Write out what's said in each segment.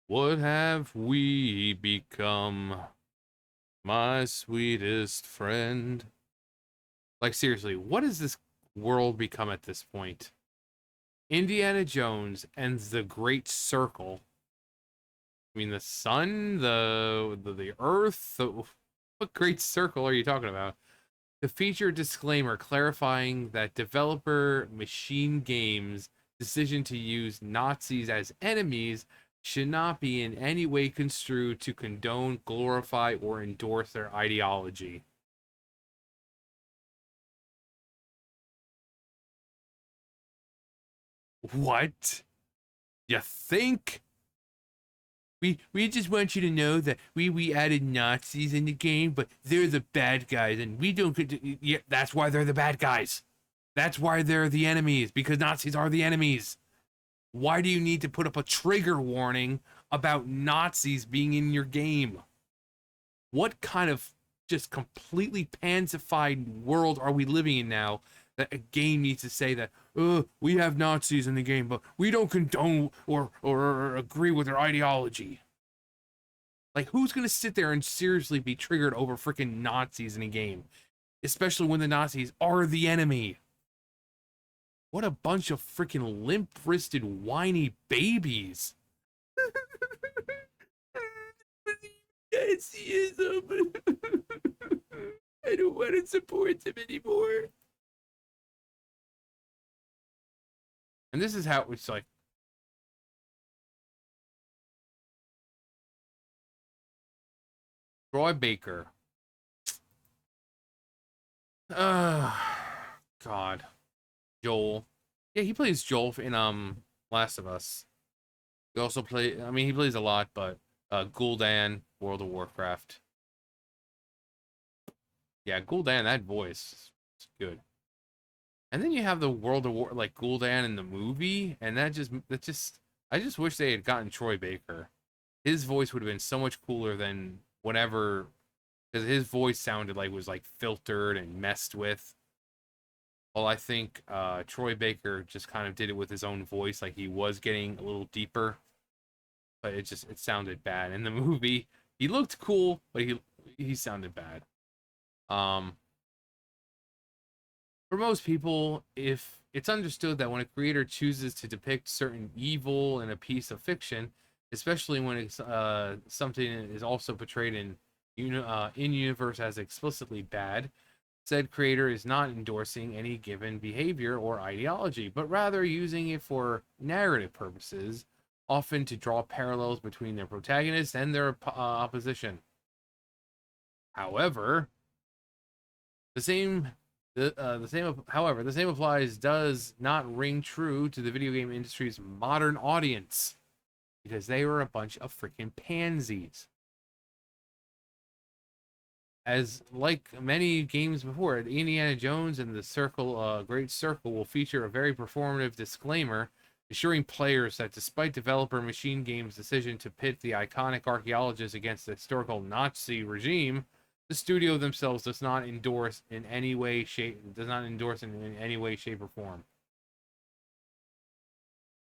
What have we become, my sweetest friend? Like, seriously, what has this world become at this point? Indiana Jones and the Great Circle. I mean, the sun, the earth. What Great Circle are you talking about? The feature disclaimer clarifying that developer Machine Games' decision to use Nazis as enemies should not be in any way construed to condone, glorify, or endorse their ideology. What? You think? We just want you to know that we added Nazis in the game, but they're the bad guys, and we don't. Yeah, that's why they're the bad guys. That's why they're the enemies, because Nazis are the enemies. Why do you need to put up a trigger warning about Nazis being in your game? What kind of just completely pansified world are we living in now that a game needs to say that, we have Nazis in the game, but we don't condone or agree with their ideology? Like, who's going to sit there and seriously be triggered over freaking Nazis in a game? Especially when the Nazis are the enemy. What a bunch of freaking limp wristed, whiny babies. Nazism. I don't want to support them anymore. And this is how it's like Troy Baker. Uh, God. Joel. Yeah, he plays Joel in Last of Us. He also play. I mean, he plays a lot, but Gul'dan, World of Warcraft. Yeah, Gul'dan, that voice is good. And then you have the World of War, like Gul'dan in the movie, and I just wish they had gotten Troy Baker. His voice would have been so much cooler than whatever, because his voice sounded like it was like filtered and messed with. Well, I think Troy Baker just kind of did it with his own voice, like he was getting a little deeper, but it sounded bad in the movie. He looked cool, but he sounded bad. Um, for most people, if it's understood that when a creator chooses to depict certain evil in a piece of fiction, especially when it's something is also portrayed in universe as explicitly bad, said creator is not endorsing any given behavior or ideology, but rather using it for narrative purposes, often to draw parallels between their protagonist and their opposition. However, the same the same applies does not ring true to the video game industry's modern audience because they are a bunch of freaking pansies. As like many games before, Indiana Jones and the Great Circle will feature a very performative disclaimer assuring players that despite developer Machine Games' decision to pit the iconic archaeologists against the historical Nazi regime, the studio themselves does not endorse in any way, shape, or form.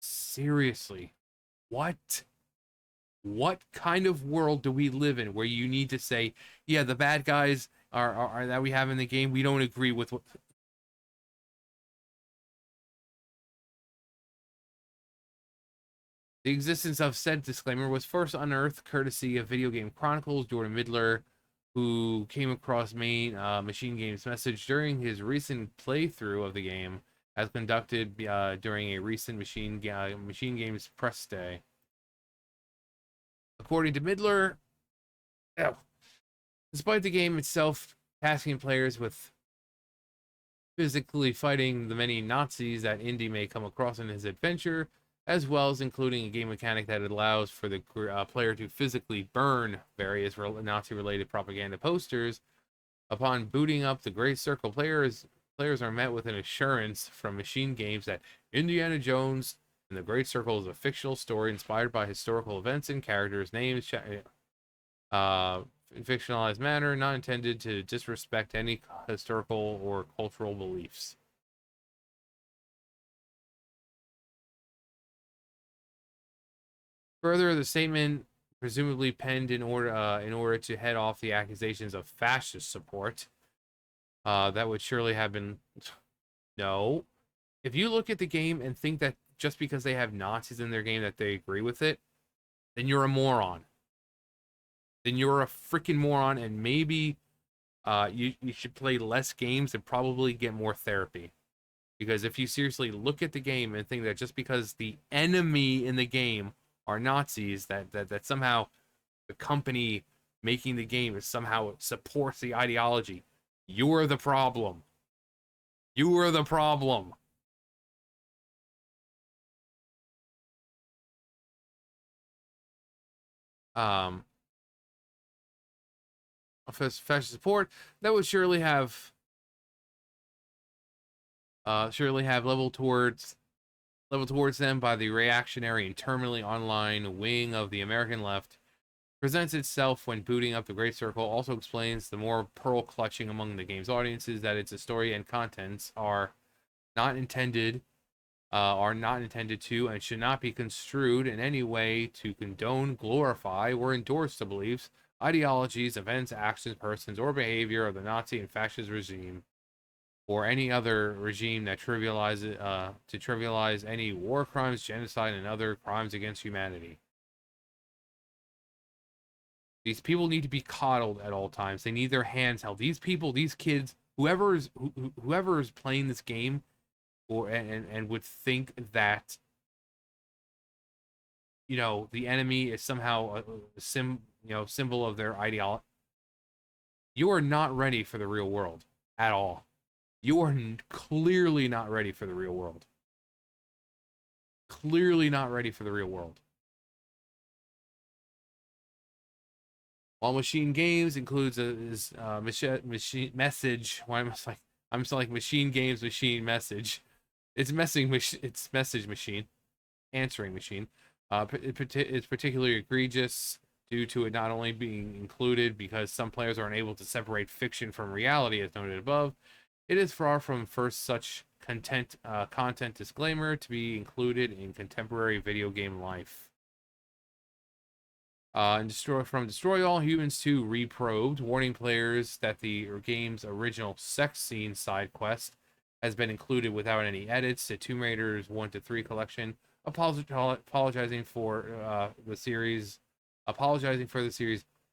Seriously, what? What kind of world do we live in where you need to say, yeah, the bad guys are that we have in the game, we don't agree with what the existence of said disclaimer was first unearthed courtesy of Video Game Chronicles Jordan Midler, who came across Machine Games message during his recent playthrough of the game, as conducted during a recent Machine Games press day. According to Midler, oh, despite the game itself tasking players with physically fighting the many Nazis that Indy may come across in his adventure, as well as including a game mechanic that allows for the player to physically burn various Nazi related propaganda posters. Upon booting up the Great Circle, players are met with an assurance from Machine Games that Indiana Jones and the Great Circle is a fictional story inspired by historical events and characters, names, in fictionalized manner, not intended to disrespect any historical or cultural beliefs. Further, the statement presumably penned in order to head off the accusations of fascist support. That would surely have been no. If you look at the game and think that just because they have Nazis in their game that they agree with it, then you're a moron. Then you're a freaking moron, and maybe you should play less games and probably get more therapy. Because if you seriously look at the game and think that just because the enemy in the game are Nazis, that somehow the company making the game is somehow supports the ideology, you're the problem. You are the problem. Um, fascist support that would surely have leveled towards them by the reactionary and terminally online wing of the American left presents itself when booting up the Great Circle. Also explains the more pearl clutching among the game's audiences that its story and contents not intended are not intended to and should not be construed in any way to condone, glorify, or endorse the beliefs, ideologies, events, actions, persons, or behavior of the Nazi and fascist regime, or any other regime that trivialize any war crimes, genocide, and other crimes against humanity. These people need to be coddled at all times. They need their hands held. These people, these kids, whoever is playing this game, and would think that the enemy is somehow a symbol of their ideology. You are not ready for the real world at all. You are clearly not ready for the real world. Clearly not ready for the real world. While Machine Games includes machine message, why am I like I'm just like Machine Games machine message. It's message machine, answering machine. It's particularly egregious due to it not only being included because some players are unable to separate fiction from reality, as noted above. It is far from first such content disclaimer to be included in contemporary video game life. And Destroy All Humans 2 Reprobed, warning players that the game's original sex scene side quest has been included without any edits to Tomb Raiders 1 to 3 collection, apologizing for the series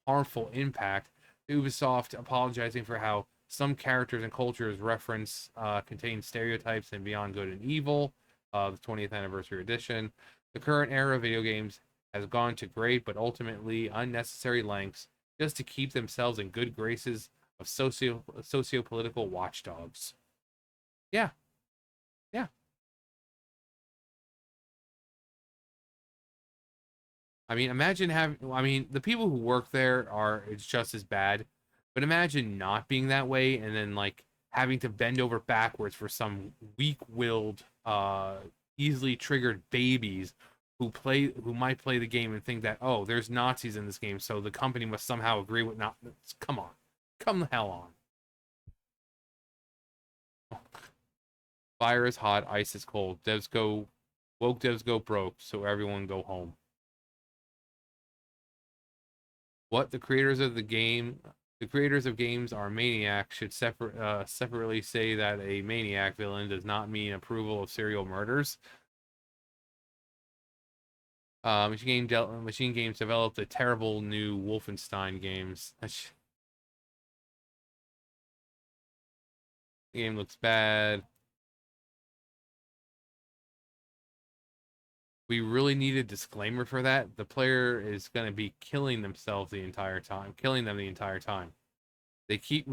harmful impact. Ubisoft apologizing for how some characters and cultures reference contain stereotypes and Beyond Good and Evil, the 20th anniversary edition. The current era of video games has gone to great but ultimately unnecessary lengths just to keep themselves in good graces of socio-political watchdogs. Yeah, yeah. I mean, imagine having. I mean, the people who work there are it's just as bad, but imagine not being that way and then like having to bend over backwards for some weak-willed, easily triggered babies who might play the game and think that there's Nazis in this game, so the company must somehow agree with not. Come on, come the hell on. Fire is hot, ice is cold. Devs go broke, so everyone go home. What the creators of games are maniacs should separately say that a maniac villain does not mean approval of serial murders. Machine Games developed the terrible new Wolfenstein games. The game looks bad. We really need a disclaimer for that. The player is going to be killing them the entire time. They keep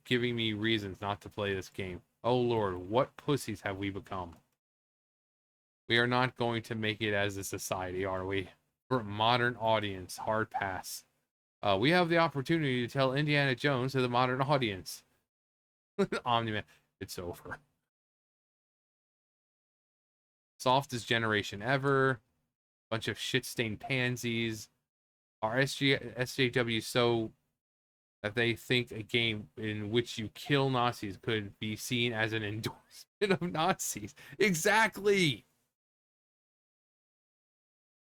giving me reasons not to play this game. Oh Lord, what pussies have we become? We are not going to make it as a society, are we? For a modern audience, hard pass. We have the opportunity to tell Indiana Jones to the modern audience. Omni-Man, it's over. Softest generation ever. Bunch of shit-stained pansies. Are SJW so that they think a game in which you kill Nazis could be seen as an endorsement of Nazis? Exactly.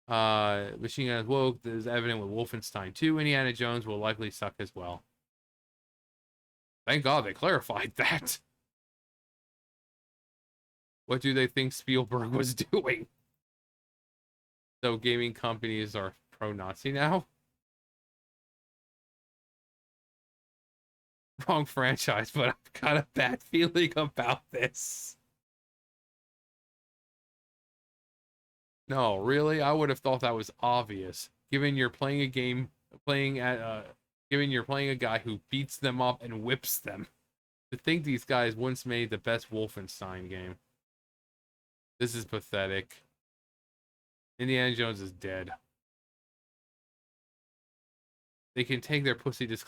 Machine Gun is woke. This is evident with Wolfenstein 2. Indiana Jones will likely suck as well. Thank God they clarified that. What do they think Spielberg was doing? So gaming companies are pro-Nazi now? Wrong franchise, but I've got a bad feeling about this. No, really? I would have thought that was obvious. Given you're playing a game, given you're playing a guy who beats them up and whips them. To think these guys once made the best Wolfenstein game. This is pathetic. Indiana Jones is dead. They can take their pussy disc.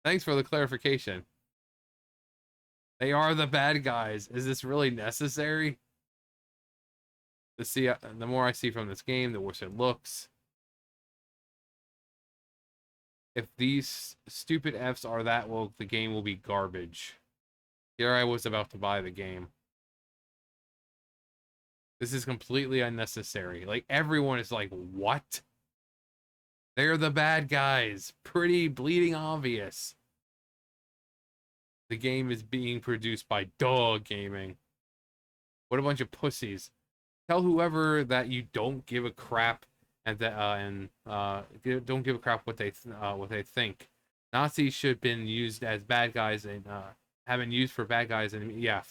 Thanks for the clarification. They are the bad guys. Is this really necessary? The more I see from this game, the worse it looks. If these stupid Fs are that woke, the game will be garbage. Here I was about to buy the game. This is completely unnecessary. Like, everyone is like, what? They're the bad guys. Pretty bleeding obvious. The game is being produced by Dog Gaming. What a bunch of pussies. Tell whoever that you don't give a crap and that don't give a crap what they think. Nazis should have been used as bad guys and have been used for bad guys and yeah,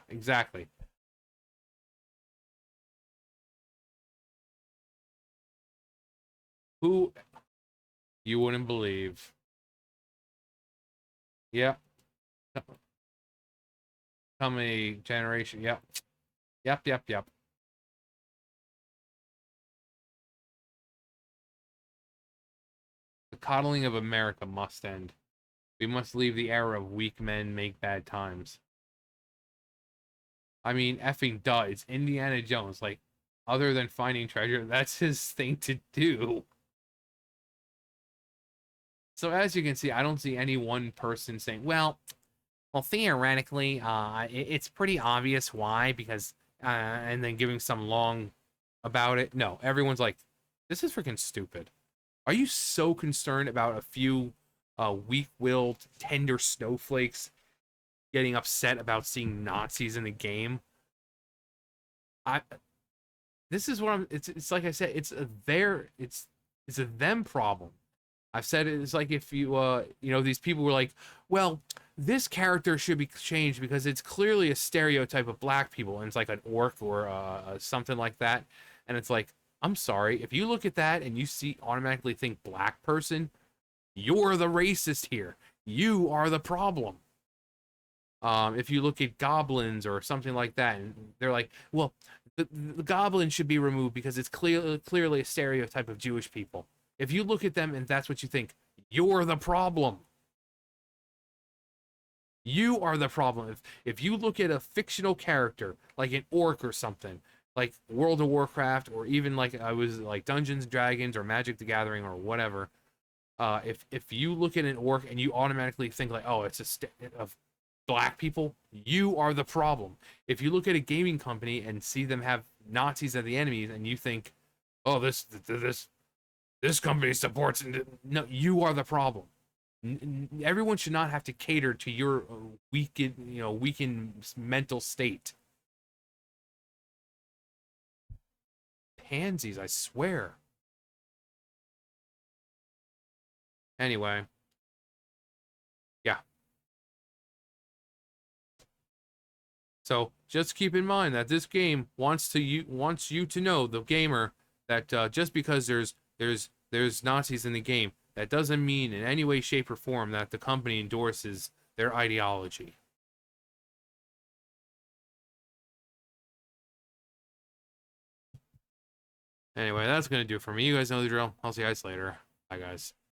exactly. Who you wouldn't believe. Yep. Come a generation. Yep. Yep. The coddling of America must end. We must leave the era of weak men make bad times. I mean, effing duh, it's Indiana Jones. Like, other than finding treasure, that's his thing to do. So as you can see, I don't see any one person saying, well, theoretically, it's pretty obvious why, because, and then giving some long about it. No, everyone's like, this is freaking stupid. Are you so concerned about a few weak-willed, tender snowflakes getting upset about seeing Nazis in the game? This is what I'm. It's like I said. It's a them problem. I've said it. It's like if these people were like, well, this character should be changed because it's clearly a stereotype of black people, and it's like an orc or something like that, and it's like, I'm sorry, if you look at that and you automatically think black person, you're the racist here. You are the problem. If you look at goblins or something like that, and they're like, well, the goblin should be removed because it's clearly a stereotype of Jewish people. If you look at them and that's what you think, you're the problem. You are the problem. If you look at a fictional character like an orc or something, like World of Warcraft, or even like I was like Dungeons and Dragons or Magic the Gathering or whatever, if you look at an orc and you automatically think like, oh, it's of black people, you are the problem. If you look at a gaming company and see them have Nazis as the enemies, and you think, oh, this company supports, no, you are the problem. Everyone should not have to cater to your weakened mental state. Pansies, I swear. Anyway, yeah. So just keep in mind that this game wants you to know, the gamer, that just because there's Nazis in the game, that doesn't mean in any way, shape, or form that the company endorses their ideology. Anyway, that's gonna do it for me. You guys know the drill. I'll see you guys later. Bye, guys.